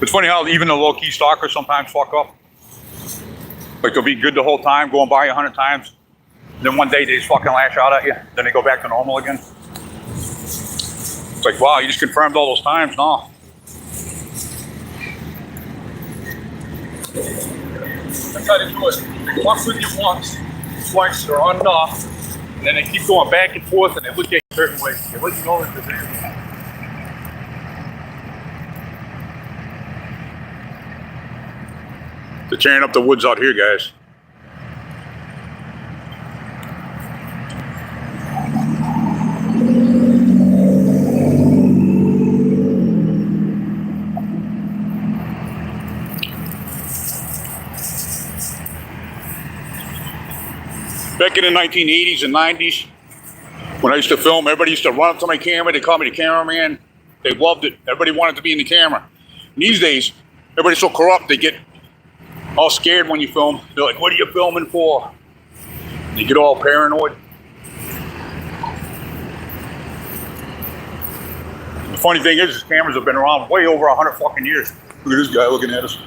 It's funny how even the low-key stalkers sometimes fuck up. Like they'll be good the whole time, going by 100 times. Then one day they just fucking lash out at you. Then they go back to normal again. It's like, wow, you just confirmed all those times. No. That's how they do it. They fuck with you once, twice, they're on and off. And then they keep going back and forth and they look at you a certain way. They let you know that they're there. They're tearing up the woods out here, guys. Back in the 1980s and 90s, when I used to film, everybody used to run up to my camera. They called me the cameraman. They loved it. Everybody wanted to be in the camera. And these days, everybody's so corrupt, they get all scared when you film. They're like, what are you filming for? And they get all paranoid. The funny thing is, these cameras have been around way over 100 fucking years. Look at this guy looking at us.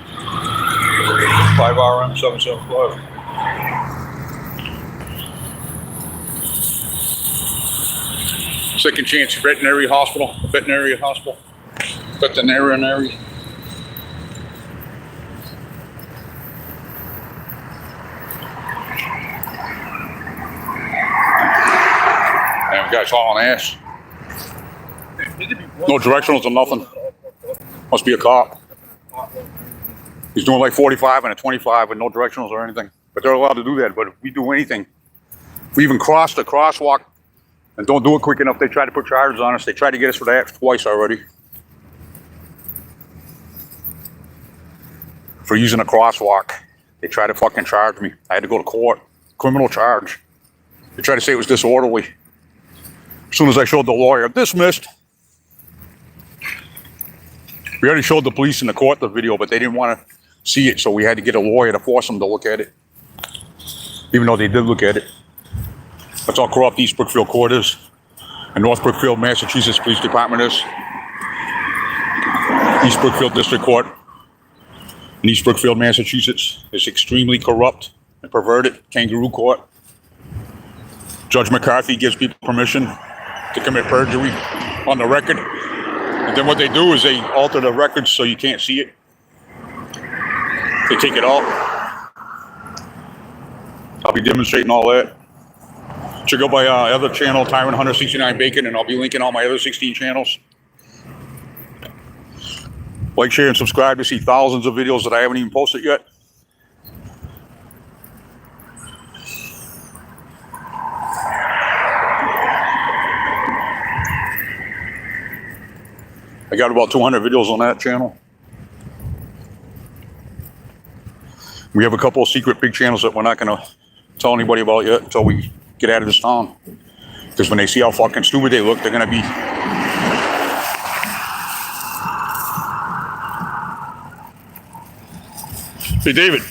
5RM 775. Second Chance Veterinary Hospital. Veterinary. Damn, guy's hauling ass. No directionals or nothing. Must be a cop. He's doing like 45 and a 25 with no directionals or anything. But they're allowed to do that. But if we do anything, if we even cross the crosswalk and don't do it quick enough, they try to put charges on us. They tried to get us for that twice already. For using a crosswalk. They tried to fucking charge me. I had to go to court. Criminal charge. They tried to say it was disorderly. As soon as I showed the lawyer, dismissed. We already showed the police in the court the video, but they didn't want to see it, so we had to get a lawyer to force them to look at it. Even though they did look at it. That's how corrupt East Brookfield Court is. And North Brookfield, Massachusetts Police Department is. East Brookfield District Court in East Brookfield, Massachusetts is extremely corrupt and perverted. Kangaroo Court. Judge McCarthy gives people permission to commit perjury on the record. And then what they do is they alter the records so you can't see it. They take it out. I'll be demonstrating all that. Check out my other channel, Tyrant Hunter 69 Bacon, and I'll be linking all my other 16 channels. Like, share, and subscribe to see thousands of videos that I haven't even posted yet. I got about 200 videos on that channel. We have a couple of secret big channels that we're not going to tell anybody about yet until we get out of this town. Because when they see how fucking stupid they look, they're going to be... Hey, David.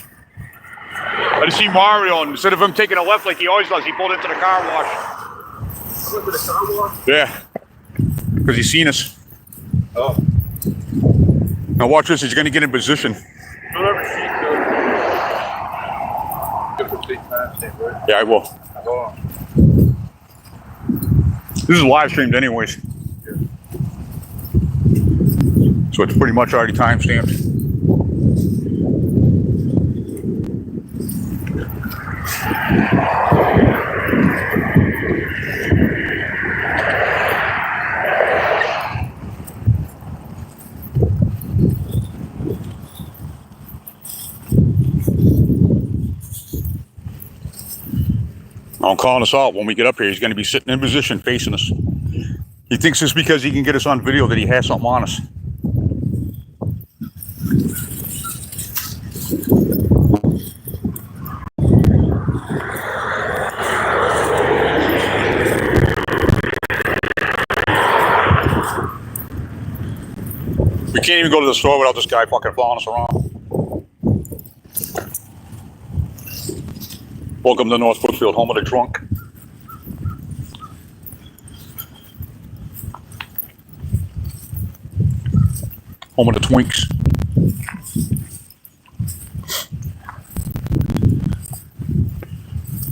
I just see Mario, and instead of him taking a left like he always does, he pulled into the car wash. Into the car wash? Yeah. Because he's seen us. Oh. Now watch this, he's going to get in position. Yeah, I will. This is live streamed anyways. So it's pretty much already time stamped. I'm calling us out when we get up here. He's going to be sitting in position facing us. He thinks it's because he can get us on video that he has something on us. We can't even go to the store without this guy fucking following us around. Welcome to North Brookfield, home of the drunk. Home of the twinks.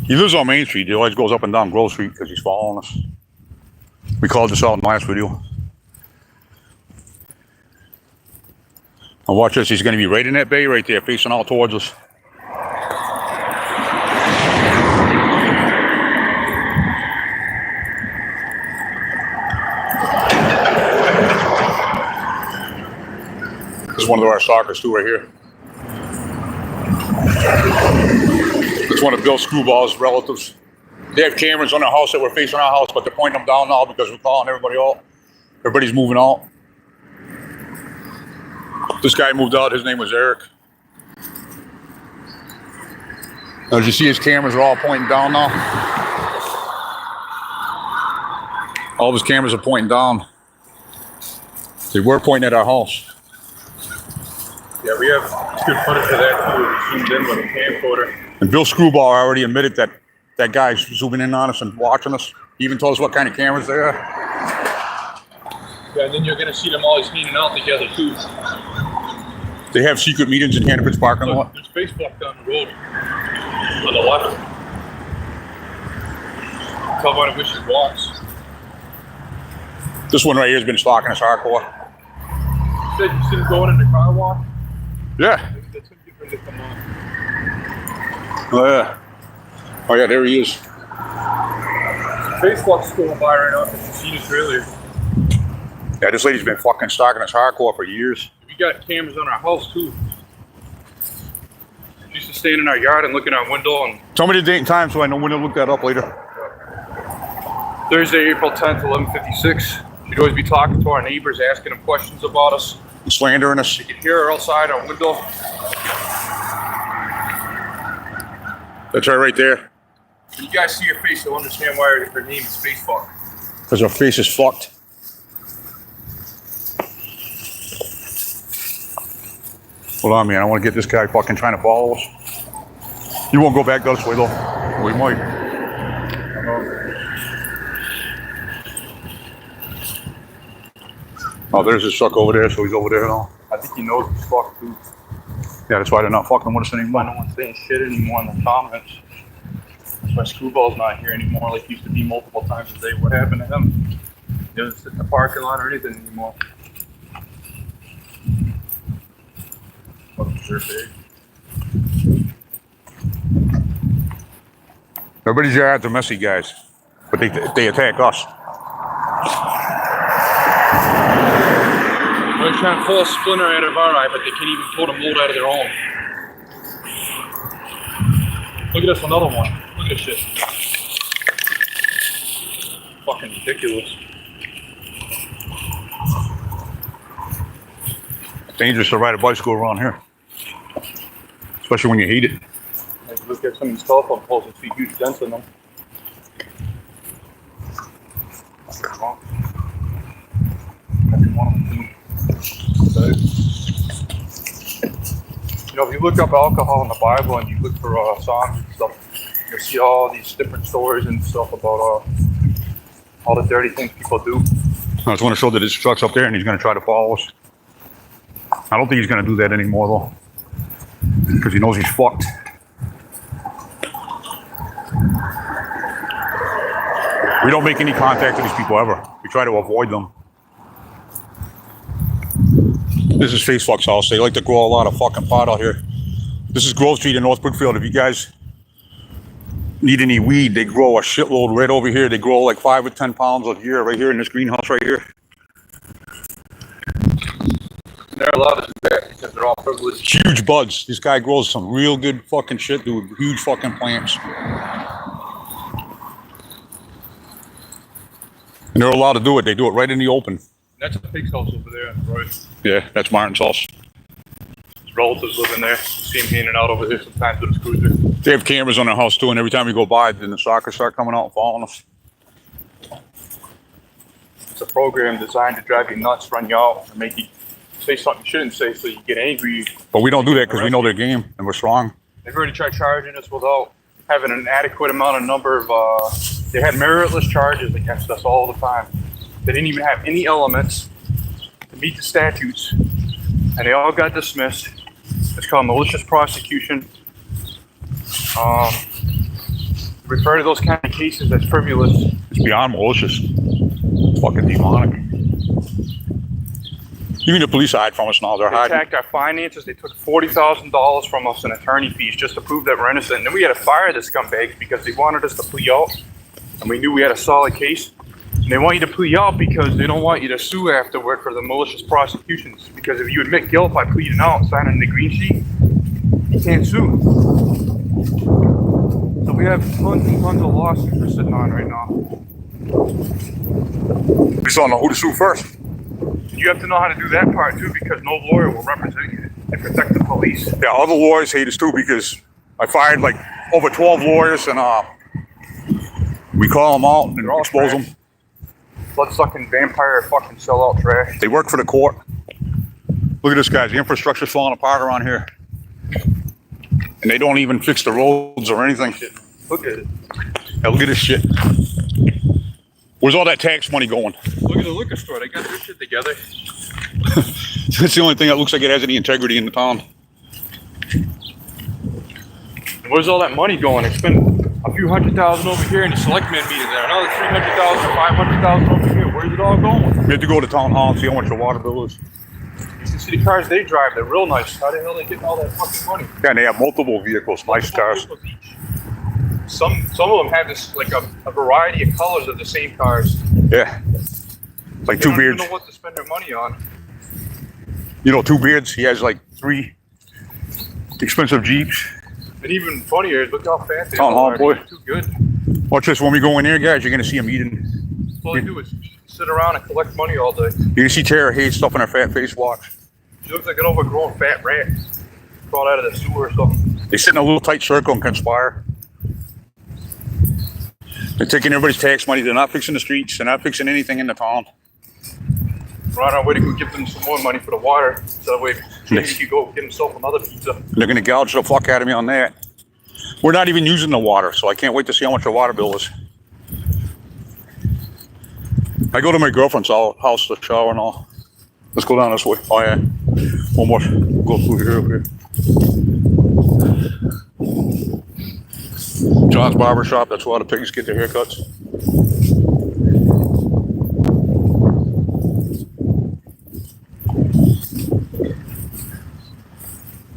He lives on Main Street. He always goes up and down Grove Street because he's following us. We called this out in the last video. Now watch this. He's going to be right in that bay right there, facing out towards us. This is one of our stalkers too, right here. It's one of Bill Screwball's relatives. They have cameras on their house that were facing our house, but they're pointing them down now because we're calling everybody out. Everybody's moving out. This guy moved out. His name was Eric. As you see, his cameras are all pointing down now. All of his cameras are pointing down. They were pointing at our house. Yeah, we have good footage of that too. We zoomed in with a camcorder. And Bill Screwball already admitted that that guy's zooming in on us and watching us. He even told us what kind of cameras they are. Yeah, and then you're gonna see them always hanging out together too. They have secret meetings in Hannaford's parking lot. There's Facebook down the road on the left. Tell by the wishes walks. This one right here has been stalking us hardcore. You said you see him going in the car wash? Yeah. That's him getting ready to come on. Oh yeah. Oh yeah, there he is. Facebook's going by right now. If you see this earlier. Yeah, this lady's been fucking stalking us hardcore for years. We got cameras on our house too. She used to stand in our yard and look in our window. And Tell me the date and time so I know when to look that up later. Thursday, April 10th, 11:56. She'd always be talking to our neighbors, asking them questions about us. And slandering us. You could hear her outside our window. That's her right there. When you guys see her face, you'll understand why her name is Facebook. Because her face is fucked. Hold on, man. I want to get this guy fucking trying to follow us. He won't go back this way, though. We might. Oh, there's his truck over there, so he's over there now. I think he knows he's fucked too. Yeah, that's why they're not fucking with us anymore. No one's saying shit anymore in the comments. That's why Screwball's not here anymore like he used to be multiple times a day. What happened to him? He doesn't sit in the parking lot or anything anymore. Everybody's yards are messy, guys, but they attack us. They're trying to pull a splinter out of our eye, but they can't even pull the mold out of their own. Look at this, another one. Look at this shit. Fucking ridiculous. Dangerous to ride a bicycle around here, especially when you heat it. Like, look at some of these telephone poles and see huge dents in them. Every one of them too. You know, if you look up alcohol in the Bible and you look for songs and stuff, you'll see all these different stories and stuff about all the dirty things people do. I just want to show that his truck's up there and he's going to try to follow us. I don't think he's going to do that anymore, though, because he knows he's fucked. We don't make any contact with these people ever. We try to avoid them. This is Facebook's house. They like to grow a lot of fucking pot out here. This is Grove Street in North Brookfield. If you guys need any weed, they grow a shitload right over here. They grow like 5 or 10 pounds a year right here in this greenhouse right here. They're allowed to do that because they're all privileged. Huge buds. This guy grows some real good fucking shit, dude. Huge fucking plants. And they're allowed to do it. They do it right in the open. That's a pig's house over there on the right. Yeah, that's Martin's house. His relatives live in there. You see him in and out over here sometimes with his cruiser. They have cameras on their house too, and every time we go by, then the stalkers start coming out and following us. It's a program designed to drive you nuts, run you out, and make you say something you shouldn't say so you get angry. But we don't do that because we know their game and we're strong. They've already tried charging us without having an adequate amount of number of, they had meritless charges against us all the time. They didn't even have any elements to meet the statutes, and they all got dismissed. It's called malicious prosecution. refer to those kind of cases as frivolous. It's beyond malicious. Fucking demonic. Even the police hide from us now. They're They hiding. attacked our finances. They took $40,000 from us in attorney fees just to prove that we're innocent. And then we had to fire the scumbags because they wanted us to plea out. And we knew we had a solid case. And they want you to plea out because they don't want you to sue afterward for the malicious prosecutions. Because if you admit guilt by pleading out, signing the green sheet, you can't sue. So we have tons and tons of lawsuits we're sitting on right now. We just don't know who to sue first. You have to know how to do that part too, because no lawyer will represent you and protect the police. Yeah, other lawyers hate us too because I fired like over 12 lawyers and we call them out and all expose trash. them. Blood-sucking vampire fucking sellout trash. They work for the court. Look at this, guys. The infrastructure's falling apart around here. And they don't even fix the roads or anything. Look at it. Yeah, look at this shit. Where's all that tax money going? Look at the liquor store. They got their shit together. That's the only thing that looks like it has any integrity in the town. And where's all that money going? It's been a few $100,000 over here in the selectmen meeting there. Another $300,000 or $500,000 over here. Where's it all going? We have to go to town hall and see how much the water bill is. You can see the cars they drive. They're real nice. How the hell are they getting all that fucking money? Yeah, and they have multiple vehicles, nice cars. Some of them have this like a variety of colors of the same cars. Yeah. Like They Two don't even Beards. know what to spend their money on. You know, Two Beards, he has like 3 expensive Jeeps. And even funnier, look how fat they Town hall are. boy. They're too good. Watch this, when we go in there, guys, you're going to see them eating. All they do is sit around and collect money all day. You're going to see Tara Hayes stuff in her fat face. Watch. She looks like an overgrown fat rat. Crawled out of the sewer or something. They sit in a little tight circle and conspire. They're taking everybody's tax money. They're not fixing the streets. They're not fixing anything in the town. We're on our way to go give them some more money for the water. So that way maybe he could go get himself another pizza. They're going to gouge the fuck out of me on that. We're not even using the water, so I can't wait to see how much the water bill is. I go to my girlfriend's house to shower and all. Let's go down this way. Oh yeah. One more. Go through here, over here. John's Barber Shop. That's where all the pigs get their haircuts.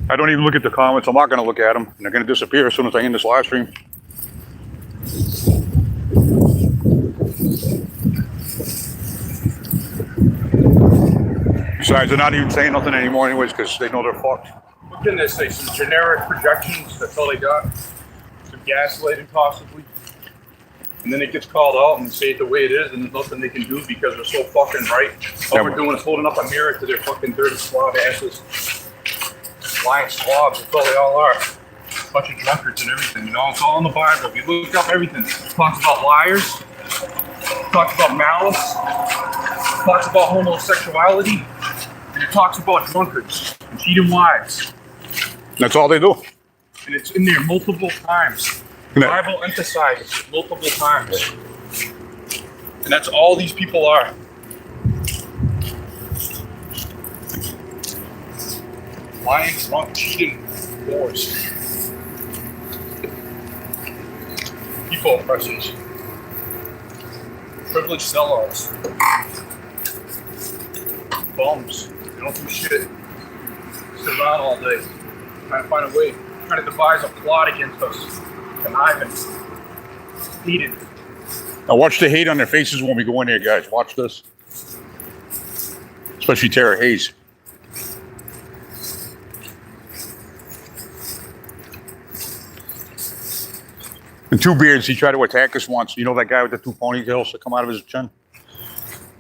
I don't even look at the comments. I'm not going to look at them. And they're going to disappear as soon as I end this live stream. Besides, they're not even saying nothing anymore anyways because they know they're fucked. What can they say? Some generic projections. That's all they got. Some gaslighting possibly. And then it gets called out and they say it the way it is and there's nothing they can do because they're so fucking right. All we're doing is holding up a mirror to their fucking dirty slob asses. Lying slobs, that's all they all are. Bunch of drunkards and everything, you know, it's all in the Bible. If you look up everything, it talks about liars, it talks about malice, it talks about homosexuality, and it talks about drunkards and cheating wives. That's all they do. And it's in there multiple times. The Bible emphasizes it multiple times. And that's all these people are. Lying, drunk, cheating, whores. People oppressors. Privileged sellouts. Bums. They don't do shit. Sit around all day. Trying to find a way. Trying to devise a plot against us. Conniving. Hated. Now watch the hate on their faces when we go in there, guys. Watch this. Especially Tara Hayes. And Two Beards, he tried to attack us once. You know that guy with the 2 ponytails that come out of his chin?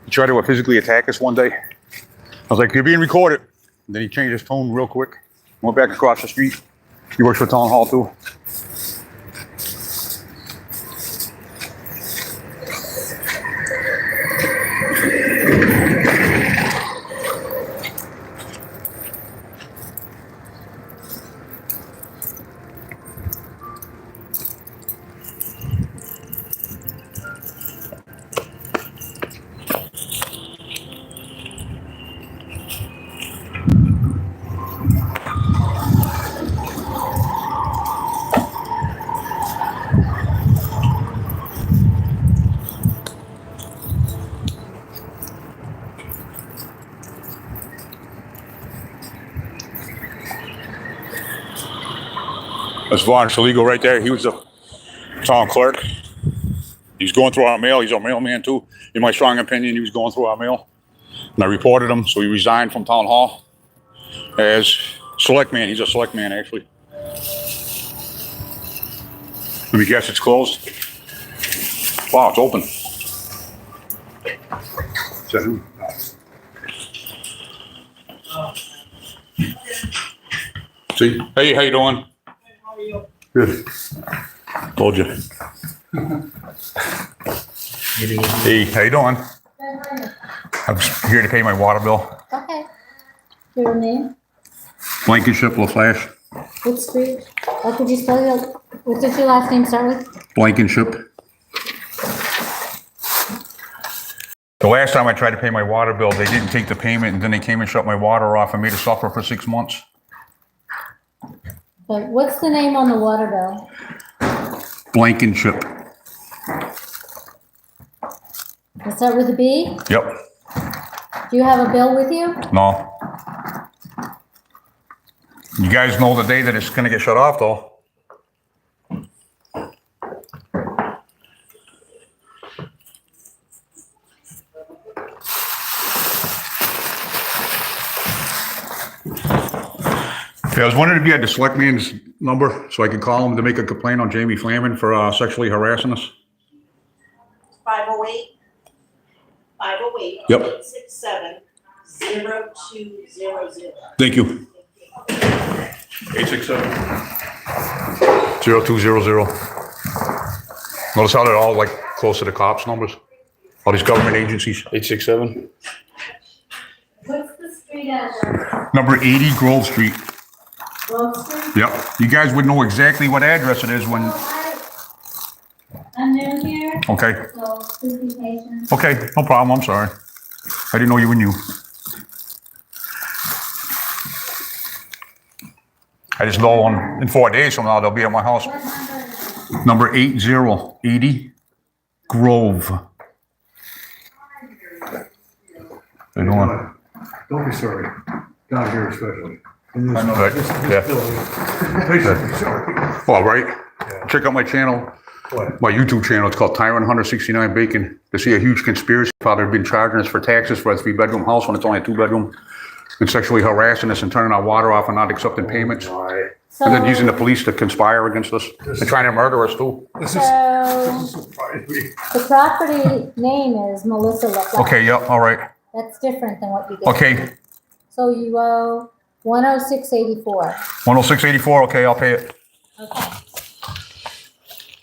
He tried to physically attack us one day. I was like, you're being recorded. And then he changed his tone real quick. Went back across the street. He works for town hall too. That's Vaughn Saligo right there. He was the town clerk. He's going through our mail. He's our mailman too. In my strong opinion, he was going through our mail. And I reported him, so he resigned from town hall as selectman. He's a selectman, actually. Let me guess, it's closed. Wow, it's open. See? Hey, how you doing? How are you? Good. Told you. Hey, how you doing? I'm here to pay my water bill. Okay. Your name? Blankenship, LaFlash. What street? Oh, could you spell your, what does your last name start with? Blankenship. The last time I tried to pay my water bill, they didn't take the payment, and then they came and shut my water off and made us suffer for 6 months. Okay, what's the name on the water bill? Blankenship. Does it start with a B? Yep. Do you have a bill with you? No. You guys know the day that it's gonna get shut off, though. Okay, I was wondering if you had the selectman's number so I could call him to make a complaint on Jamie Flamin for sexually harassing us. 508 508 Yep. 867 0200. Thank you. 867 0200. Notice how they're all like close to the cops' numbers? All these government agencies. 867. What's the street address? Number 80 Grove Street. Grove Street? Yep. You guys would know exactly what address it is when, I'm new here, okay. so please be patient. Okay, no problem. I'm sorry. I didn't know you were new. I just know in 4 days from now, they'll be at my house. What number is it? Number 80 Grove. How you doing? Don't be sorry, down here especially. I know that, yeah. Please don't be sorry. Well, right. Check out my channel, What? my YouTube channel. It's called Tyrant Hunter 69 Bacon. To see a huge conspiracy how they've been charging us for taxes for a 3-bedroom house when it's only a 2-bedroom, and sexually harassing us and turning our water off and not accepting payments, and then using the police to conspire against us and trying to murder us too. This So, surprised me. the property name is Melissa LaFleur. Okay, yeah, all right. That's different than what you did. Okay, So you owe 106.84. 106.84. Okay, I'll pay it. Okay.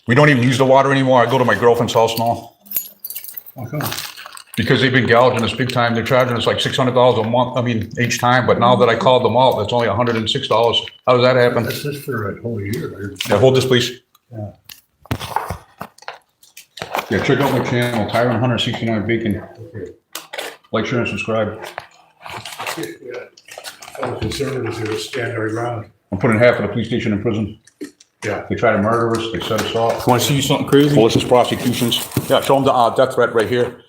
We don't even use the water anymore. I go to my girlfriend's house now How come? because they've been gouging us big time. They're charging us like $600 a month. I mean, each time. But now that I called them out, it's only $106. How does that happen? This is for a whole year. Yeah, hold this, please. Yeah. Yeah, check out my channel, Tyrant Hunter 69 Bacon. Okay. Like, share, and subscribe. Yeah. I was conservatives here to stand their ground. I'm putting half of the police station in prison. Yeah. They try to murder us. They set us off. Want to see something crazy? Malicious prosecutions. Yeah, show them the death threat right here.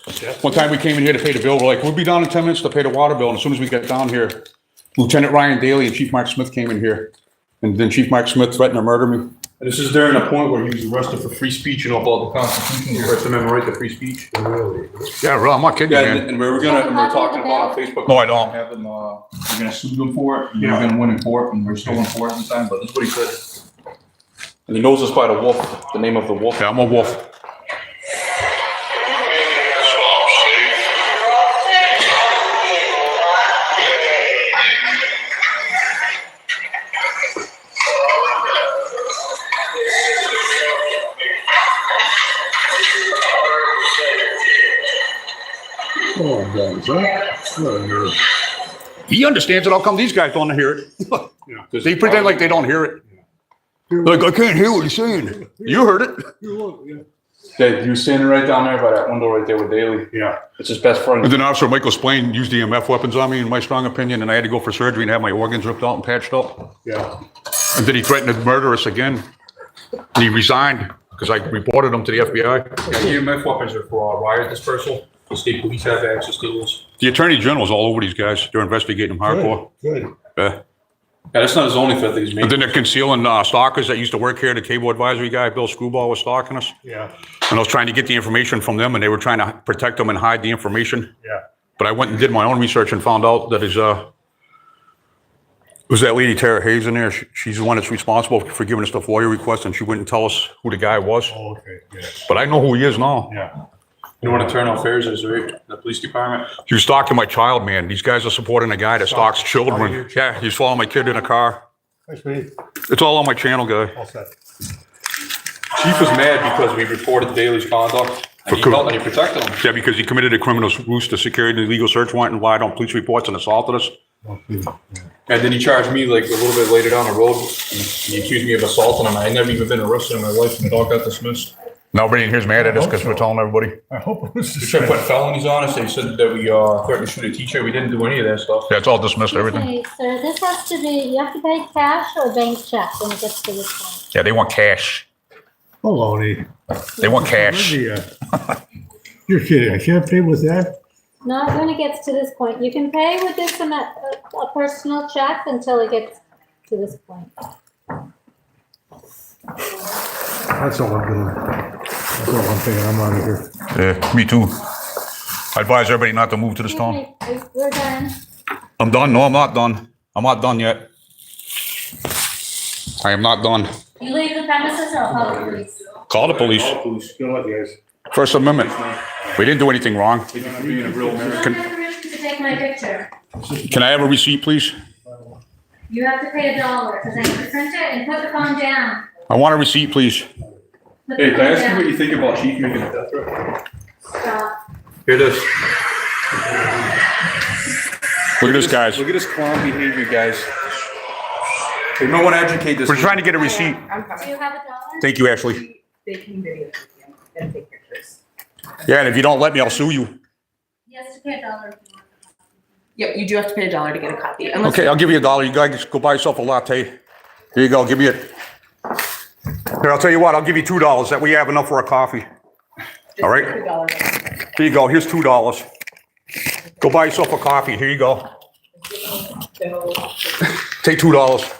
One time we came in here to pay the bill. We're like, we'll be down in 10 minutes to pay the water bill. And as soon as we got down here, Lieutenant Ryan Daly and Chief Mark Smith came in here. And then Chief Mark Smith threatened to murder me. This is during a point where he was arrested for free speech and all about the Constitution, the First Amendment right to free speech. Really? Yeah, really, I'm not kidding you, Yeah, man. and we were talking about on Facebook. No, I don't. Have them, we're gonna sue them for it, and Yeah. we're gonna win in court, and we're still in court at the time, but this is what he said. And he knows us by the wolf, the name of the wolf. Yeah, I'm a wolf. Oh, God, is that? What a nerve. He understands it. How come these guys don't hear it? Yeah. They pretend like they don't hear it. Like, I can't hear what he's saying. You heard it. Yeah, he was standing right down there by that window right there with Daly. Yeah. It's his best friend. And then Officer Michael Splain used EMF weapons on me, in my strong opinion, and I had to go for surgery and have my organs ripped out and patched up. Yeah. And then he threatened to murder us again. And he resigned because I reported him to the FBI. Yeah, EMF weapons are for riot dispersal. The state police have access to those. The Attorney General's all over these guys. They're investigating them hardcore. Good. Yeah. Yeah, that's not his only theft that he's But made. then they're concealing stalkers that used to work here. The cable advisory guy, Bill Screwball, was stalking us. Yeah, And I was trying to get the information from them, and they were trying to protect them and hide the information. yeah. But I went and did my own research and found out that was that lady Tara Hayes in there. She's the one that's responsible for giving us the FOIA request, and she wouldn't tell us who the guy was. Oh, okay, yeah, But I know who he is now. yeah. You know what a turnout fares is, right? The police department. He was stalking my child, man. These guys are supporting a guy that stalks children. Yeah, he's following my kid in a car. Thanks, Pete. It's all on my channel, guy. All set. Chief was mad because we reported Daly's conduct and he felt that he protected him. Yeah, because he committed a criminal ruse to security and illegal search warrant and lied on police reports and assaulted us. And then he charged me like a little bit later down the road and he accused me of assaulting him. I never even been arrested in my life and the dog got dismissed. Now everybody here's mad at us because we're telling everybody. I hope it was the They tried to same. put felonies on us. They said that we threatened to shoot a teacher. We didn't do any of that stuff. Yeah, it's all dismissed, everything. Okay, sir, this has to be, you have to pay cash or bank check when it gets to this point. Yeah, they want cash. Baloney. They want cash. You're kidding, I can't pay with that? Not when it gets to this point. You can pay with this a personal check until it gets to this point. That's all I'm doing. That's all I'm thinking, I'm out of here. Yeah, me too. I advise everybody not to move to this Excuse town. me, we're done. I'm done. No, I'm not done. I'm not done yet. I am not done. You leave the premises or I'll call the police. Call the police. Police, go ahead, guys. First Amendment. We didn't do anything wrong. Being a real American. You don't have permission to take my picture. Can I have a receipt, please? You have to pay $1 because I need to print it and put the phone down. I want a receipt, please. Put Hey, the can I phone ask you what down. you think about Chief making a death threat? Stop. Here it is. Look at this, guys. Look at this clown behavior, guys. Hey, no one educate this. We're trying to get a receipt. I'm Do coming. you have $1? Thank you, Ashley. They can videotape you and take pictures. Yeah, and if you don't let me, I'll sue you. Yes, to pay $1 if you want. Yep, you do have to pay $1 to get a copy. Unless Okay, I'll give you $1. You guys go buy yourself a latte. Here you go. Give me it. Here, I'll tell you what. I'll give you $2. That way you have enough for a coffee. just all right. take $1. Here you go. Here's $2. Go buy yourself a coffee. Here you go. Take $2.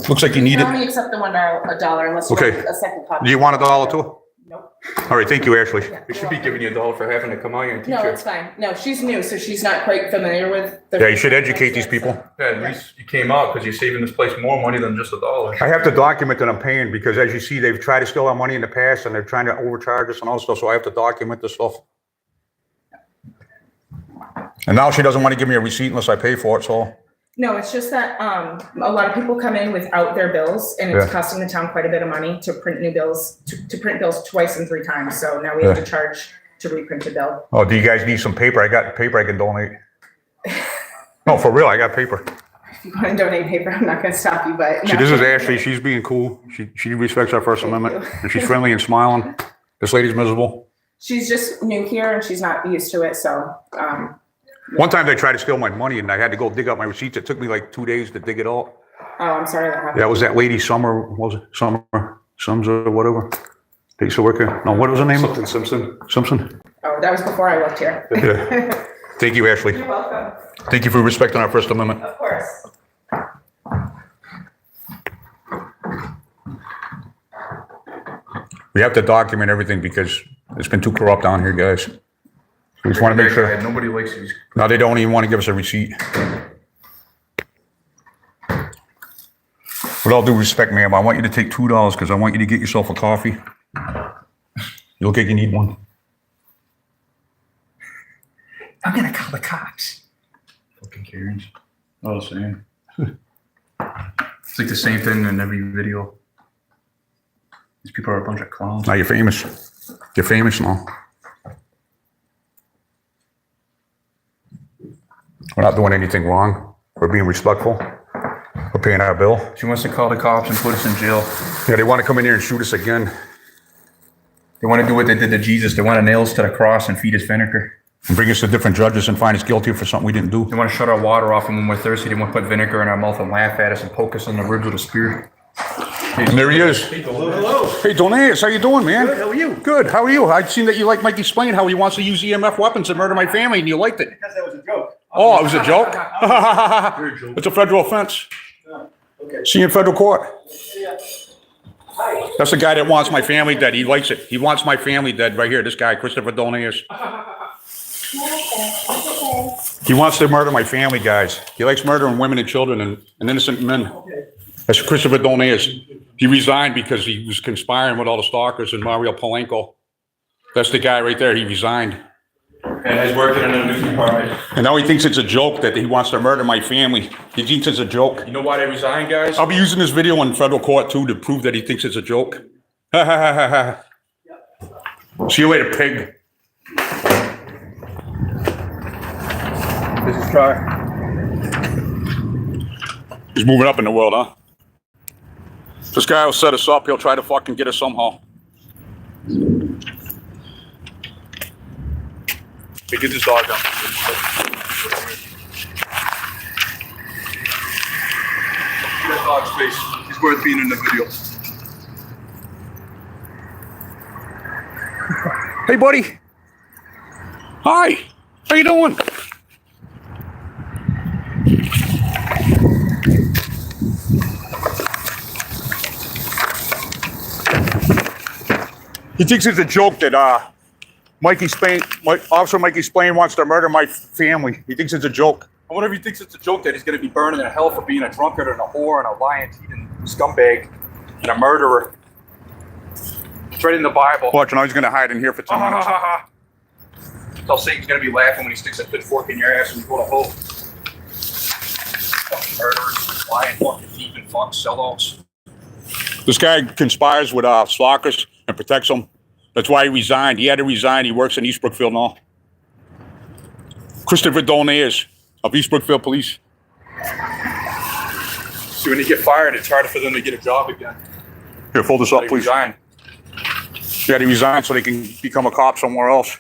Looks like you need I it. only accept the $1 unless you Okay. want a second copy. Do you want $1 too? Nope. All right. Thank you, Ashley. We should be giving you $1 for having to come out here and teach No, you. it's fine. No, she's new, so she's not quite familiar with the. Yeah, you should educate these people. Yeah, at least you came out because you're saving this place more money than just $1. I have to document that I'm paying because as you see, they've tried to steal our money in the past and they're trying to overcharge us and all stuff. So I have to document this stuff. And now she doesn't want to give me a receipt unless I pay for it. So No, it's just that, a lot of people come in without their bills and it's Yeah. costing the town quite a bit of money to print new bills, to print bills twice and 3 times. So now we have Yeah. to charge to reprint a bill. oh, do you guys need some paper? I got paper I can donate. No, for real, I got paper. If you want to donate paper, I'm not gonna stop you, but. See, this is Ashley. She's being cool. She respects our First Amendment and she's friendly and smiling. This lady's miserable. She's just new here and she's not used to it, so, One time they tried to steal my money and I had to go dig up my receipts. It took me like 2 days to dig it out. oh, I'm sorry that happened. That was that lady Summer, was it? Sums or whatever. They used to work here. No, what was her name? Something Simpson. Simpson? Oh, that was before I worked here. Yeah. Thank you, Ashley. You're welcome. Thank you for respecting our First Amendment. Of course. We have to document everything because it's been too corrupt down here, guys. We just want to make sure. Nobody likes these. Now they don't even want to give us a receipt. With all due respect, ma'am, I want you to take $2 because I want you to get yourself a coffee. You look like you need one. I'm gonna call the cops. Fucking Karens. All the same. It's like the same thing in every video. These people are a bunch of clowns. Now you're famous. You're famous now. We're not doing anything wrong. We're being respectful. We're paying our bill. She wants to call the cops and put us in jail. Yeah, they want to come in here and shoot us again. They want to do what they did to Jesus. They want to nail us to the cross and feed us vinegar. And bring us to different judges and find us guilty for something we didn't do. They want to shut our water off, and when we're thirsty, they want to put vinegar in our mouth and laugh at us and poke us in the ribs with a spear. And there he is. Hello. Hey, Donaeus, how you doing, man? Good, how are you? Good. How are you? I've seen that you like Mike explain how he wants to use EMF weapons to murder my family, and you liked it. Because that was a joke. Oh, it was a joke? It's a federal offense. See you in federal court. That's the guy that wants my family dead. He likes it. He wants my family dead right here. This guy, Christopher Donaeus. Okay. He wants to murder my family, guys. He likes murdering women and children and innocent men. That's Christopher Donaeus. He resigned because he was conspiring with all the stalkers and Mario Polanco. That's the guy right there. He resigned. And he's working in a new department. And now he thinks it's a joke that he wants to murder my family. He thinks it's a joke. You know why they resigned, guys? I'll be using this video in federal court too to prove that he thinks it's a joke. Ha ha ha ha ha. See you later, pig. This is car. He's moving up in the world, huh? This guy will set us up. He'll try to fucking get us somehow. Hey, get this dog down. See that dog's face. He's worth being in the video. Hey, buddy. Hi. How you doing? He thinks it's a joke that Officer Mikey Splain wants to murder my family. He thinks it's a joke. I wonder if he thinks it's a joke that he's going to be burning in hell for being a drunkard and a whore and a lion-eating scumbag and a murderer. It's right in the Bible. Watch, now he's going to hide in here for 2 minutes. Tell Satan's going to be laughing when he sticks a good fork in your ass when you go to hope. Fucking murderers, lying, fucking thieving, fuck, sellouts. This guy conspires with stalkers and protects them. That's why he resigned. He had to resign. He works in East Brookfield now. Christopher Donaeus of East Brookfield Police. See, when they get fired, it's harder for them to get a job again. Here, fold this up, They please. resign. He had to resign so they can become a cop somewhere else.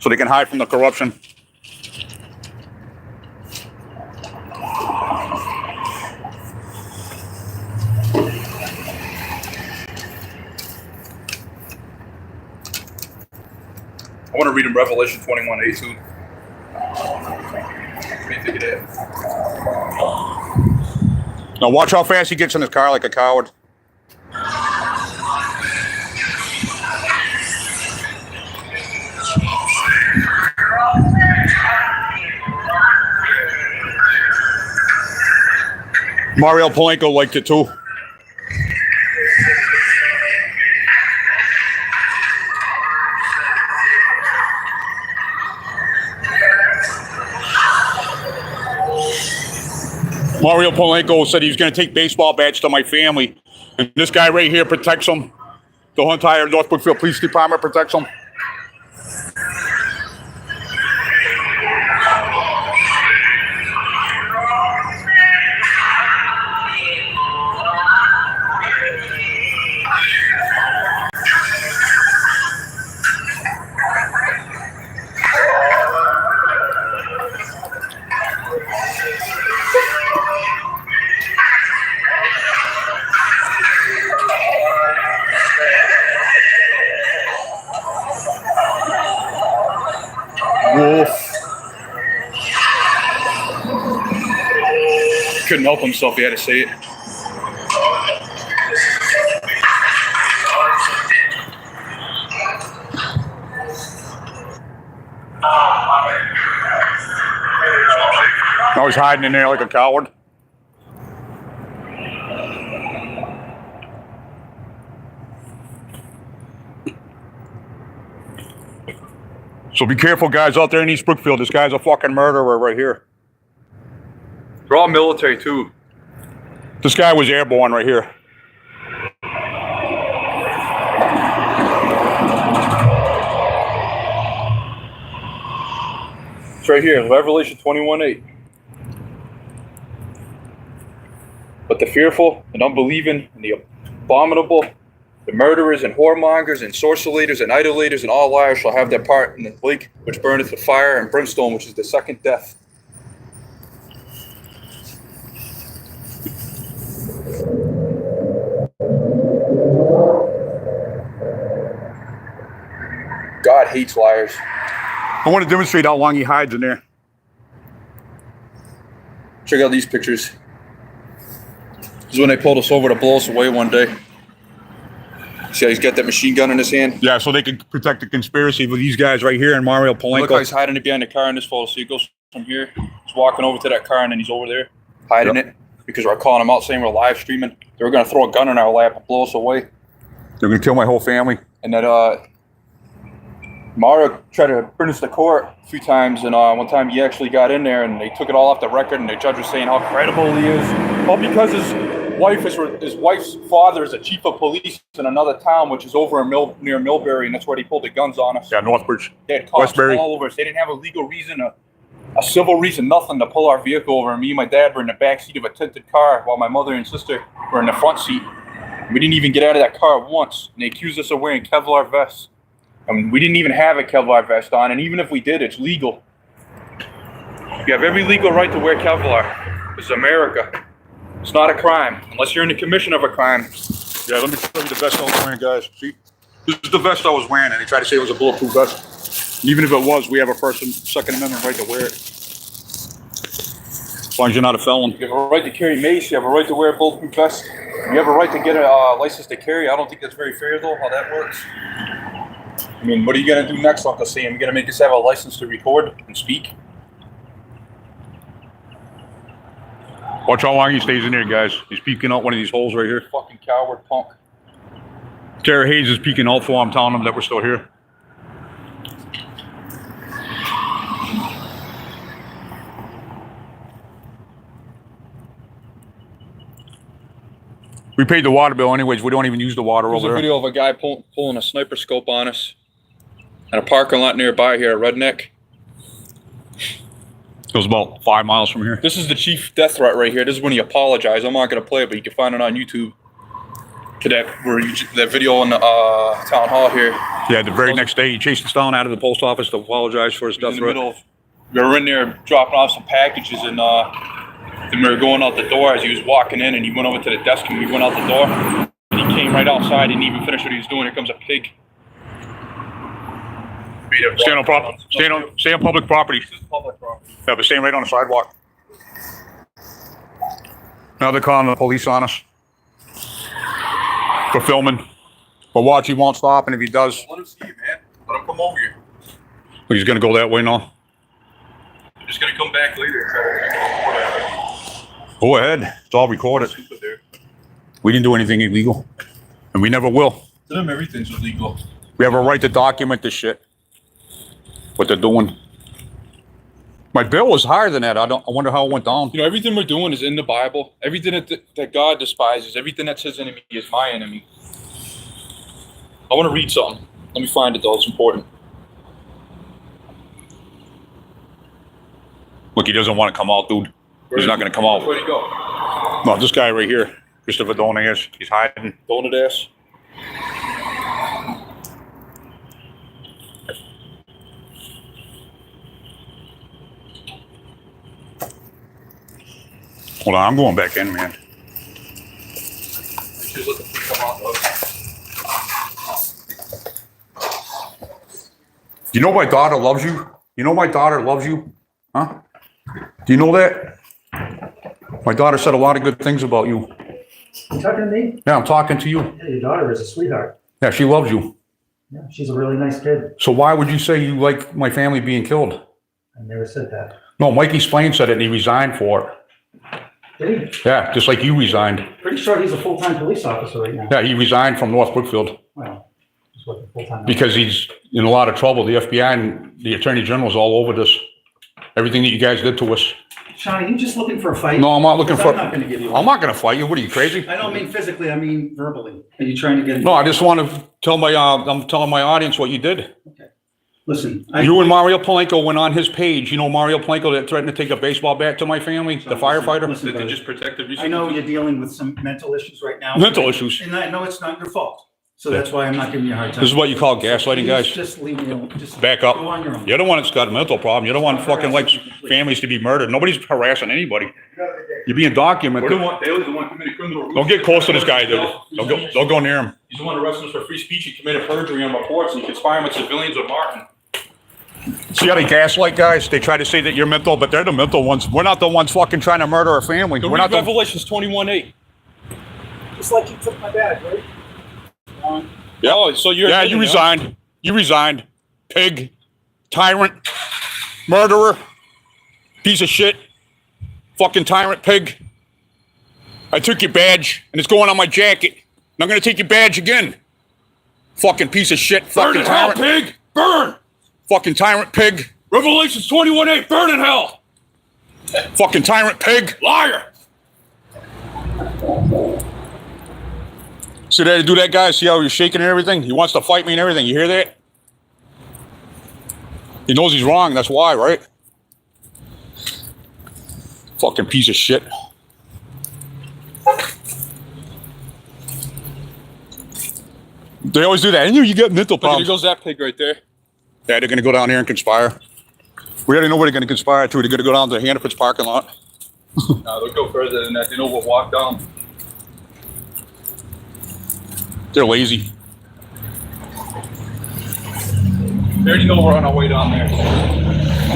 So they can hide from the corruption. I want to read him Revelation 21:8 too. What do you think of that? Now watch how fast he gets in his car like a coward. Mario Polanco liked it too. Mario Polanco said he was going to take baseball bats to my family. And this guy right here protects them. The whole entire North Brookfield Police Department protects them. Wolf. Couldn't help himself, he had to say it. Now he's hiding in there like a coward. So be careful, guys, out there in East Brookfield. This guy's a fucking murderer right here. They're all military too. This guy was airborne right here. It's right here in Revelation 21:8. But the fearful and unbelieving and the abominable, the murderers and whoremongers and sorcerators and idolaters and all liars shall have their part in the lake which burneth with fire and brimstone, which is the second death. God hates liars. I want to demonstrate how long he hides in there. Check out these pictures. This is when they pulled us over to blow us away one day. See how he's got that machine gun in his hand? Yeah, so they could protect the conspiracy with these guys right here and Mario Look how Palenko. he's hiding it behind the car in this photo. So he goes from here, he's walking over to that car, and then he's over there hiding it because we're calling him out saying we're live streaming. They were going to throw a gun in our lap and blow us away. They're gonna kill my whole family. And that Mario tried to bring us to court a few times, and one time he actually got in there and they took it all off the record, and the judge was saying how credible he is. All because his wife's father is a chief of police in another town, which is over in near Millbury, and that's where they pulled the guns on us. Yeah, Northbridge. They had cops Westbury. all over us. They didn't have a legal reason, a civil reason, nothing to pull our vehicle over. And me and my dad were in the back seat of a tinted car while my mother and sister were in the front seat. We didn't even get out of that car once. And they accused us of wearing Kevlar vests. I mean, we didn't even have a Kevlar vest on, and even if we did, it's legal. You have every legal right to wear Kevlar. It's America. It's not a crime, unless you're in the commission of a crime. Yeah, let me show you the vest I was wearing, guys. See? This is the vest I was wearing, and they tried to say it was a bulletproof vest. And even if it was, we have a Second Amendment right to wear it. As long as you're not a felon. You have a right to carry mace. You have a right to wear a bulletproof vest. You have a right to get a license to carry. I don't think that's very fair, though, how that works. I mean, what are you going to do next, Uncle Sam? You're going to make us have a license to record and speak? Watch how long he stays in there, guys. He's peeking out one of these holes right here. Fucking coward punk. Tara Hayes is peeking out for him, telling him that we're still here. We paid the water bill anyways. We don't even use the water There's over a there. video of a guy pulling a sniper scope on us at a parking lot nearby here, Redneck. It was about 5 miles from here. This is the chief death threat right here. This is when he apologized. I'm not going to play it, but you can find it on YouTube. To that video in the town hall here. Yeah, the very next day, he chased us down out of the post office to apologize for his death In the threat. middle of, we were in there dropping off some packages, and then we were going out the door as he was walking in, and he went over to the desk, and we went out the door, and he came right outside. He didn't even finish what he was doing. Here comes a pig. Stay on public property. This is public property. Yeah, but staying right on the sidewalk. Now they're calling the police on us for filming. But watch, he won't stop, and if he does, Let him see you, man. Let him come over here. he's gonna go that way now. I'm just gonna come back later. Go ahead. It's all recorded. We didn't do anything illegal, and we never will. To them, everything's illegal. We have a right to document this shit. What they're doing. My bill was higher than that. I wonder how it went down. You know, everything we're doing is in the Bible. Everything that God despises, everything that's his enemy is my enemy. I want to read something. Let me find it, though. It's important. Look, he doesn't want to come out, dude. He's not going to come out. Where'd he go? No, this guy right here, Christopher Donaire, he's hiding. Donut ass. Hold on, I'm going back in, man. Just let the thing come out, though. You know my daughter loves you? You know my daughter loves you? Huh? Do you know that? My daughter said a lot of good things about you. You talking to me? Yeah, I'm talking to you. Yeah, your daughter is a sweetheart. Yeah, she loves you. Yeah, she's a really nice kid. So why would you say you like my family being killed? I never said that. No, Mikey Splain said it and he resigned for it. Did he? Yeah, just like you resigned. Pretty sure he's a full-time police officer right now. Yeah, he resigned from North Brookfield Well, he's working full-time. because he's in a lot of trouble. The FBI and the Attorney General's all over this. Everything that you guys did to us. Sean, are you just looking for a fight? No, I'm not looking for. I'm not gonna give you. I'm not going to fight you. What are you, crazy? I don't mean physically, I mean verbally. Are you trying to get? No, I just want to tell my. I'm telling my audience what you did. Listen, You and Mario Palenko went on his page. You know Mario Palenko that threatened to take a baseball bat to my family, the firefighter. Listen, Did they brother, just protect the I know you're dealing with some mental issues right now. Mental issues. And I know it's not your fault. So that's why I'm not giving you a hard time. This is what you call gaslighting, Please guys. Just leave me alone. Just Back up. Go on your own. You're the one that's got a mental problem. You're the one fucking likes families to be murdered. Nobody's harassing anybody. You're being We're documented. the one, they was the one committed criminal. Don't get close to this guy, dude. Don't go near him. He's the one arrested us for free speech. He committed perjury on reports and he conspired with civilians with Martin. See how they gaslight guys? They try to say that you're mental, but they're the mental ones. We're not the ones fucking trying to murder our family. Go We're read not the. Revelations 21:8. It's like you took my badge, right? Yeah. Oh, so you're Yeah, you resigned. You resigned. Pig, tyrant, murderer, piece of shit, fucking tyrant pig. I took your badge, and it's going on my jacket. And I'm gonna take your badge again. Fucking piece of shit, fucking tyrant pig. Burn! Fucking tyrant pig. Revelations 21:8. Burn in hell. Fucking tyrant pig. Liar. See that? Do that, guy? See how he's shaking and everything? He wants to fight me and everything. You hear that? He knows he's wrong. That's why, right? Fucking piece of shit. They always do that. I knew you got mental Look, problems. there goes that pig right there. Yeah, they're gonna go down here and conspire. We already know where they're gonna conspire to. They're gonna go down to Hannaford's parking lot. No, they'll go further than that. They know we'll walk down. They're lazy. They already know we're on our way down there.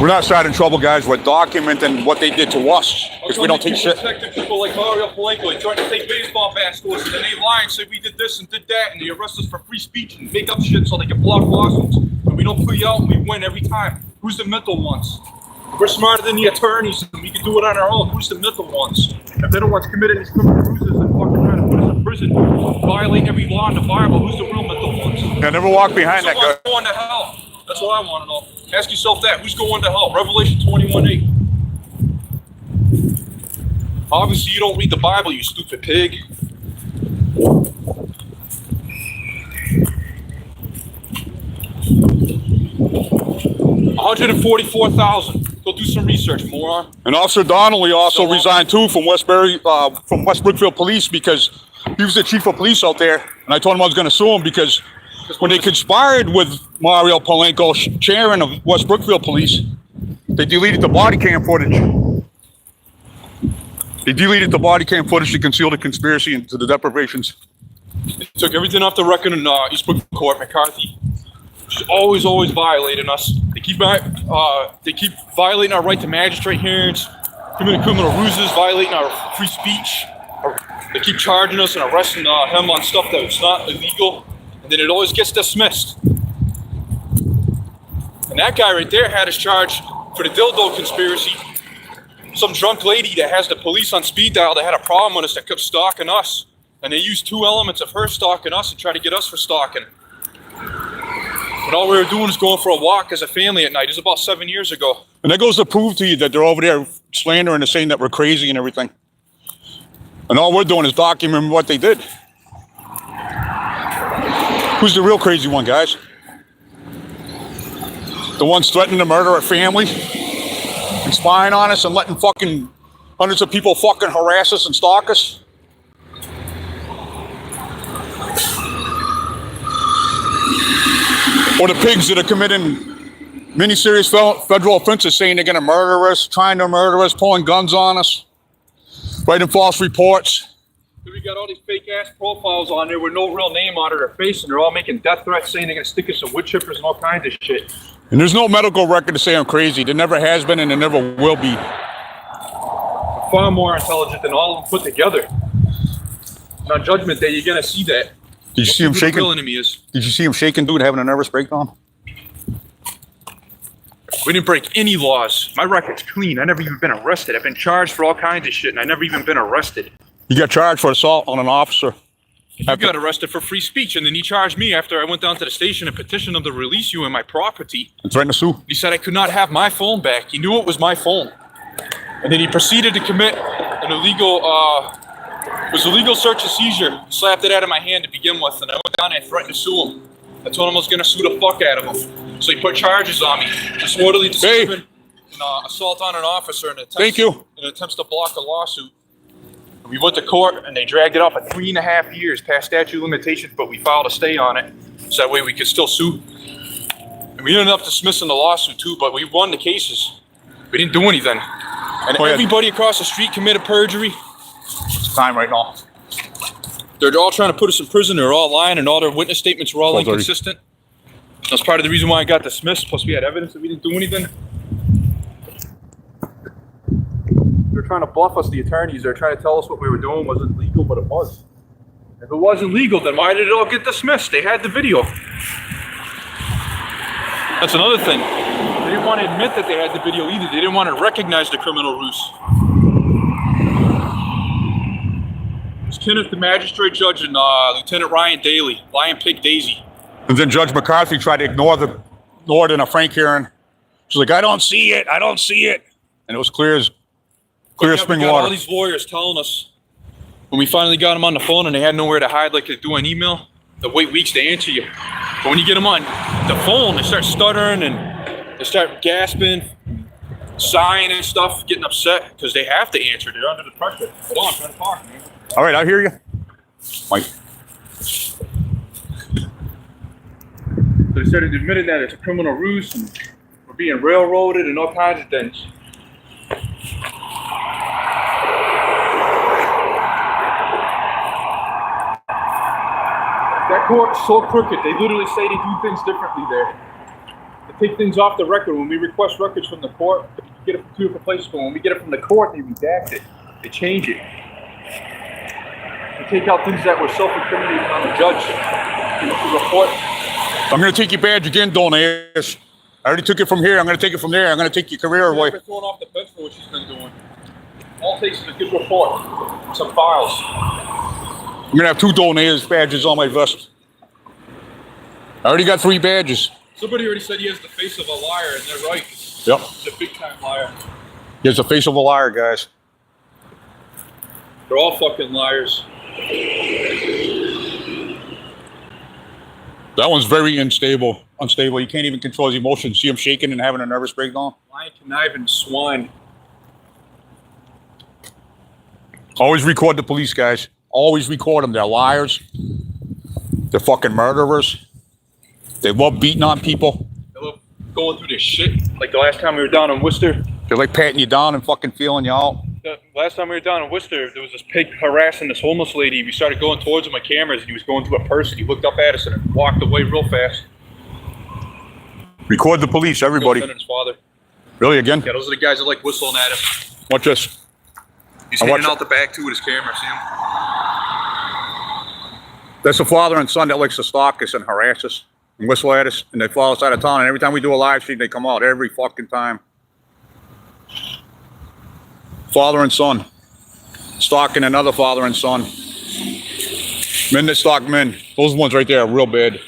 We're not starting trouble, guys. We're documenting what they did to us because we don't take shit. Protecting people like Mario Palenko. He tried to take baseball bats to us, and then they lie and say we did this and did that, and they arrest us for free speech and make up shit so they can block lawsuits. And we don't plea out, and we win every time. Who's the mental ones? We're smarter than the attorneys, and we can do it on our own. Who's the mental ones? If they're the ones committing these criminal bruises and fucking trying to put us in prison, violate every law in the Bible, who's the real mental ones? Yeah, never walk behind that Someone's guy. going to hell. That's what I want to know. Ask yourself that. Who's going to hell? Revelation 21:8. Obviously, you don't read the Bible, you stupid pig. 144,000. Go do some research, moron. And Officer Donnelly also resigned too from West Brookfield Police because he was the chief of police out there. And I told him I was going to sue him because when they conspired with Mario Palenko, chairman of West Brookfield Police, they deleted the body cam footage. They deleted the body cam footage to conceal the conspiracy into the deprivations. They took everything off the record in Eastbrook Court. McCarthy, she's always violating us. They keep violating our right to magistrate hearings, committing criminal ruses, violating our free speech. They keep charging us and arresting him on stuff that's not illegal, and then it always gets dismissed. And that guy right there had us charged for the dildo conspiracy. Some drunk lady that has the police on speed dial that had a problem with us that kept stalking us. And they used two elements of her stalking us and try to get us for stalking. And all we were doing is going for a walk as a family at night. It was about 7 years ago. And that goes to prove to you that they're over there slandering and saying that we're crazy and everything. And all we're doing is documenting what they did. Who's the real crazy one, guys? The ones threatening to murder our family and spying on us and letting fucking hundreds of people fucking harass us and stalk us? Or the pigs that are committing many serious federal offenses saying they're going to murder us, trying to murder us, pulling guns on us, writing false reports. We got all these fake ass profiles on there with no real name on their face, and they're all making death threats saying they're going to stick us in wood chippers and all kinds of shit. And there's no medical record to say I'm crazy. There never has been and there never will be. Far more intelligent than all of them put together. And on Judgment Day, you're going to see that. Did you see him Who the shaking? real enemy is. Did you see him shaking, dude, having a nervous breakdown? We didn't break any laws. My record's clean. I never even been arrested. I've been charged for all kinds of shit, and I never even been arrested. You got charged for assault on an officer. You got arrested for free speech, and then he charged me after I went down to the station and petitioned him to release you and my property. And threatened to sue. He said I could not have my phone back. He knew it was my phone. And then he proceeded to commit an illegal search and seizure. Slapped it out of my hand to begin with, and I went down there and threatened to sue him. I told him I was going to sue the fuck out of him. So he put charges on me. Disorderly disturbance and assault on an officer in attempts to block a lawsuit. And we went to court, and they dragged it out for 3.5 years past statute of limitations, but we filed a stay on it, so that way we could still sue. And we ended up dismissing the lawsuit too, but we won the cases. We didn't do anything. And everybody across the street committed perjury. It's time right now. They're all trying to put us in prison. They're all lying, and all their witness statements were all inconsistent. That's part of the reason why I got dismissed. Plus, we had evidence that we didn't do anything. They're trying to bluff us, the attorneys. They're trying to tell us what we were doing wasn't legal, but it was. If it wasn't legal, then why did it all get dismissed? They had the video. That's another thing. They didn't want to admit that they had the video either. They didn't want to recognize the criminal ruse. It's Kenneth, the magistrate judge, and Lieutenant Ryan Daly, Lion Pig Daisy. And then Judge McCarthy tried to ignore it in a Frank hearing. She's like, I don't see it. I don't see it. And it was clear as spring We got water. all these lawyers telling us when we finally got them on the phone and they had nowhere to hide like they do an email, they'll wait weeks to answer you. But when you get them on the phone, they start stuttering and they start gasping, sighing and stuff, getting upset because they have to answer. They're under the pressure. Hold on, I'm trying to talk, man. All right, I hear you. Mike. So they started admitting that it's a criminal ruse and we're being railroaded and all kinds of things. That court's so crooked, they literally say they do things differently there. They take things off the record. When we request records from the court, we get it from two different places, but when we get it from the court, they redact it. They change it. They take out things that were self-incriminating on the judge in the report. I'm going to take your badge again, don't ask. I already took it from here. I'm going to take it from there. I'm going to take your career away. Never thrown off the bench for what she's been doing. All it takes is a good report, some files. I'm going to have 2 Donaires badges on my vest. I already got 3 badges. Somebody already said he has the face of a liar, and they're right. Yep. He's a big-time liar. He has the face of a liar, guys. They're all fucking liars. That one's very unstable. He can't even control his emotions. See him shaking and having a nervous breakdown? Lying, conniving swine. Always record the police, guys. Always record them. They're liars. They're fucking murderers. They love beating on people. They love going through this shit. Like the last time we were down in Worcester. They're like patting you down and fucking feeling you out. The last time we were down in Worcester, there was this pig harassing this homeless lady. We started going towards him with cameras, and he was going through a person. He looked up at us and walked away real fast. Record the police, everybody. And his father. Really, again? Yeah, those are the guys that like whistling at him. Watch this. He's I handing watch out the back too with his camera. See him? That's the father and son that likes to stalk us and harass us and whistle at us, and they follow us out of town. And every time we do a live stream, they come out every fucking time. Father and son stalking another father and son. Men that stalk men. Those ones right there are real bad.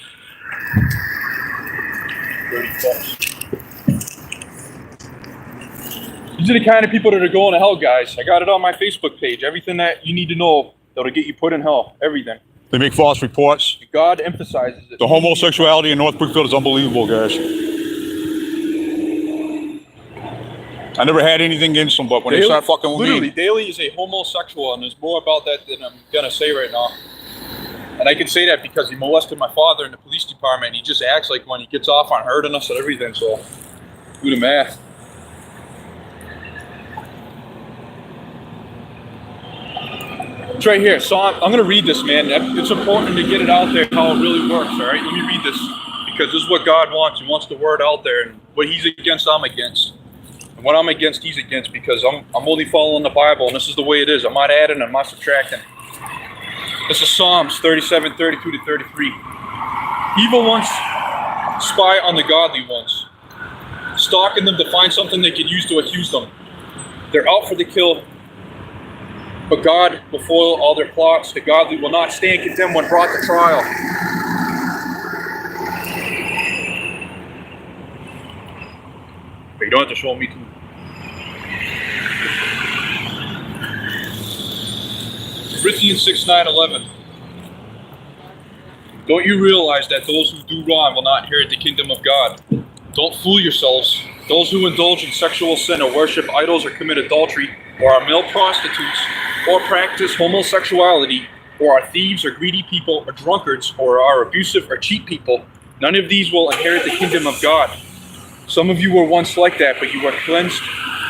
These are the kind of people that are going to hell, guys. I got it on my Facebook page. Everything that you need to know that'll get you put in hell. Everything. They make false reports. God emphasizes it. The homosexuality in North Brookfield is unbelievable, guys. I never had anything against them, but when they start fucking with literally, me, Daly is a homosexual, and there's more about that than I'm gonna say right now. And I can say that because he molested my father in the police department, and he just acts like one. He gets off on hurting us and everything, so do the math. It's right here. So I'm going to read this, man. It's important to get it out there how it really works, all right? Let me read this because this is what God wants. He wants the word out there, and what he's against, I'm against. And what I'm against, he's against, because I'm only following the Bible, and this is the way it is. I'm not adding, I'm not subtracting. This is Psalms 37, 32 to 33. Evil ones spy on the godly ones, stalking them to find something they could use to accuse them. They're out for the kill, but God will foil all their plots. The godly will not stand condemned when brought to trial. But you don't have to show me too. Corinthians 6, 9, 11. Don't you realize that those who do wrong will not inherit the kingdom of God? Don't fool yourselves. Those who indulge in sexual sin or worship idols or commit adultery or are male prostitutes or practice homosexuality or are thieves or greedy people or drunkards or are abusive or cheat people, none of these will inherit the kingdom of God. Some of you were once like that, but you were cleansed,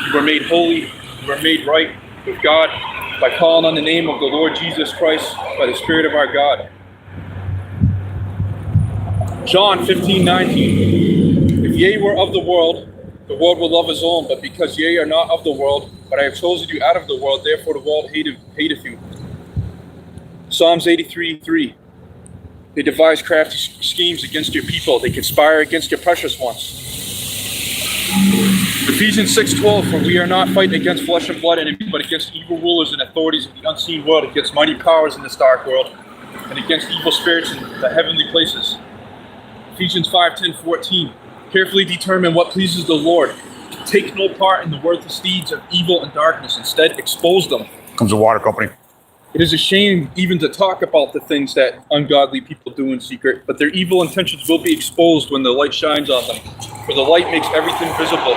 you were made holy, you were made right with God by calling on the name of the Lord Jesus Christ by the Spirit of our God. John 15, 19. If ye were of the world will love his own, but because ye are not of the world, but I have chosen you out of the world, therefore the world hateth you. Psalms 83:3. They devise crafty schemes against your people. They conspire against your precious ones. Ephesians 6:12, for we are not fighting against flesh and blood enemies, but against evil rulers and authorities in the unseen world, against mighty powers in this dark world, and against evil spirits in the heavenly places. Ephesians 5:10-14, carefully determine what pleases the Lord. Take no part in the worthless deeds of evil and darkness. Instead, expose them. Comes the water company. It is a shame even to talk about the things that ungodly people do in secret, but their evil intentions will be exposed when the light shines on them, for the light makes everything visible.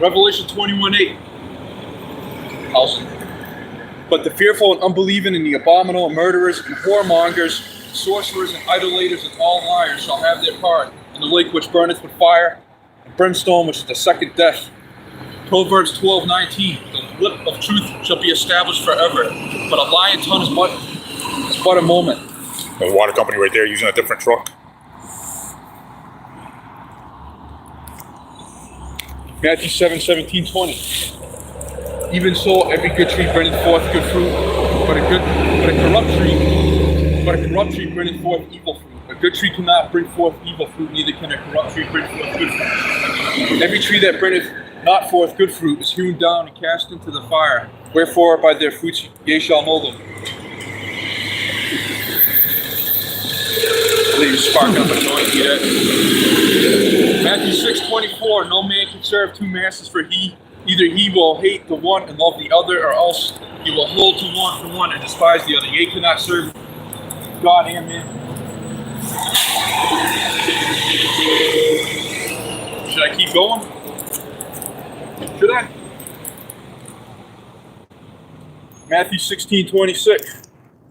Revelation 21:8. But the fearful and unbelieving and the abominable and murderers and whoremongers, sorcerers and idolaters and all liars shall have their part in the lake which burneth with fire and brimstone, which is the second death. Proverbs 12:19. The lip of truth shall be established forever, but a lying tongue is but a moment. The water company right there using a different truck. Matthew 7:17-20. Even so, every good tree bringeth forth good fruit, but a corrupt tree bringeth forth evil fruit. A good tree cannot bring forth evil fruit, neither can a corrupt tree bring forth good fruit. Every tree that bringeth not forth good fruit is hewn down and cast into the fire. Wherefore, by their fruits ye shall know them. Please spark up a joint, hear that? Matthew 6:24. No man can serve two masters, for either he will hate the one and love the other, or else he will hold to one and despise the other. Ye cannot serve God and man. Should I keep going? Should I? Matthew 16:26.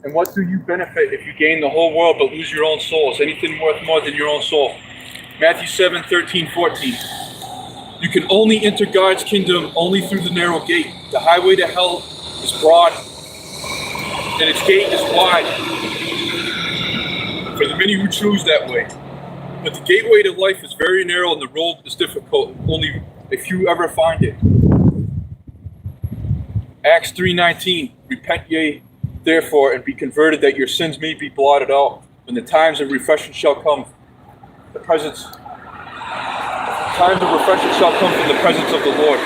And what do you benefit if you gain the whole world but lose your own soul? Is anything worth more than your own soul? Matthew 7:13-14. You can only enter God's kingdom only through the narrow gate. The highway to hell is broad, and its gate is wide for the many who choose that way. But the gateway to life is very narrow, and the road is difficult. Only a few ever find it. Acts 3:19. Repent ye therefore, and be converted, that your sins may be blotted out, when the times of refreshing shall come. Times of refreshing shall come from the presence of the Lord.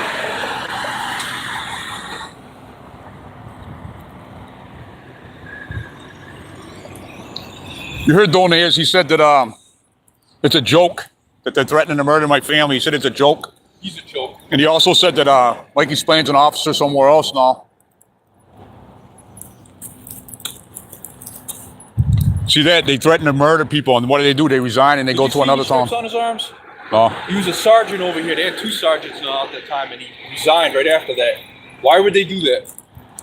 You heard Donez, he said that it's a joke that they're threatening to murder my family. He said it's a joke. He's a joke. And he also said that Mikey Splain's an officer somewhere else now. See that? They threaten to murder people, and what do? They resign and they go to another town. On his arms? Oh. He was a sergeant over here. They had 2 sergeants now at that time, and he resigned right after that. Why would they do that?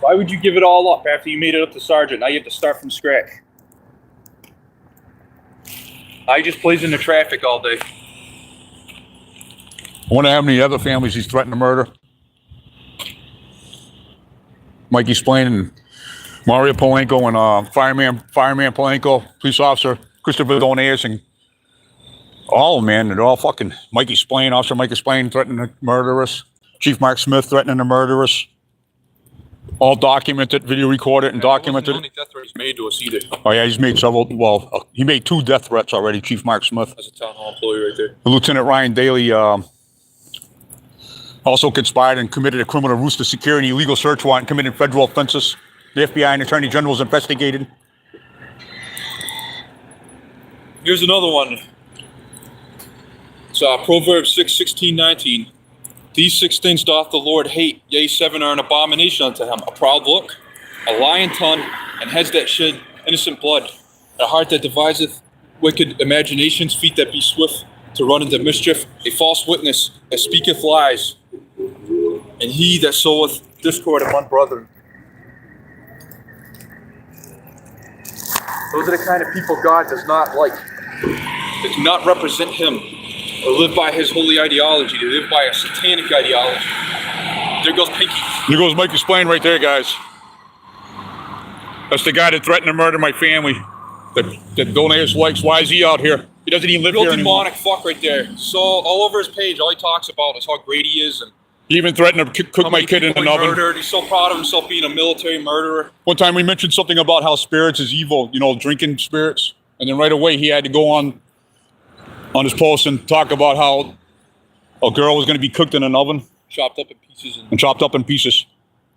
Why would you give it all up after you made it up to sergeant? Now you have to start from scratch. Now he just plays in the traffic all day. I wonder how many other families he's threatened to murder. Mikey Splain and Mario Polanco and fireman Polanco, police officer Christopher Donez, and all of them, man, they're all fucking Mikey Splain, Officer Mikey Splain threatening to murder us. Chief Mark Smith threatening to murder us. All documented, video recorded and documented. Only death threats made to us either. Oh yeah, he's made several. Well, he made 2 death threats already. Chief Mark Smith. That's a town hall employee right there. Lieutenant Ryan Daly also conspired and committed a criminal ruse to secure an illegal search warrant and committed federal offenses. The FBI and Attorney General's investigated. Here's another one. It's Proverbs 6:16-19. These 6 things doth the Lord hate, yea, 7 are an abomination unto him: a proud look, a lying tongue, and heads that shed innocent blood, a heart that deviseth wicked imaginations, feet that be swift to run into mischief, a false witness that speaketh lies, and he that soweth discord among brethren. Those are the kind of people God does not like. They do not represent him or live by his holy ideology. They live by a satanic ideology. There goes Pinky. There goes Mikey Splain right there, guys. That's the guy that threatened to murder my family. That Donez likes. Why is he out here? He doesn't even live Real here anymore. demonic fuck right there. So all over his page, all he talks about is how great he is and He even threatened to cook my kid in an oven. Murdered. He's so proud of himself being a military murderer. One time we mentioned something about how spirits is evil, you know, drinking spirits. And then right away he had to go on his post and talk about how a girl was going to be cooked in an oven Chopped up in pieces. and chopped up in pieces.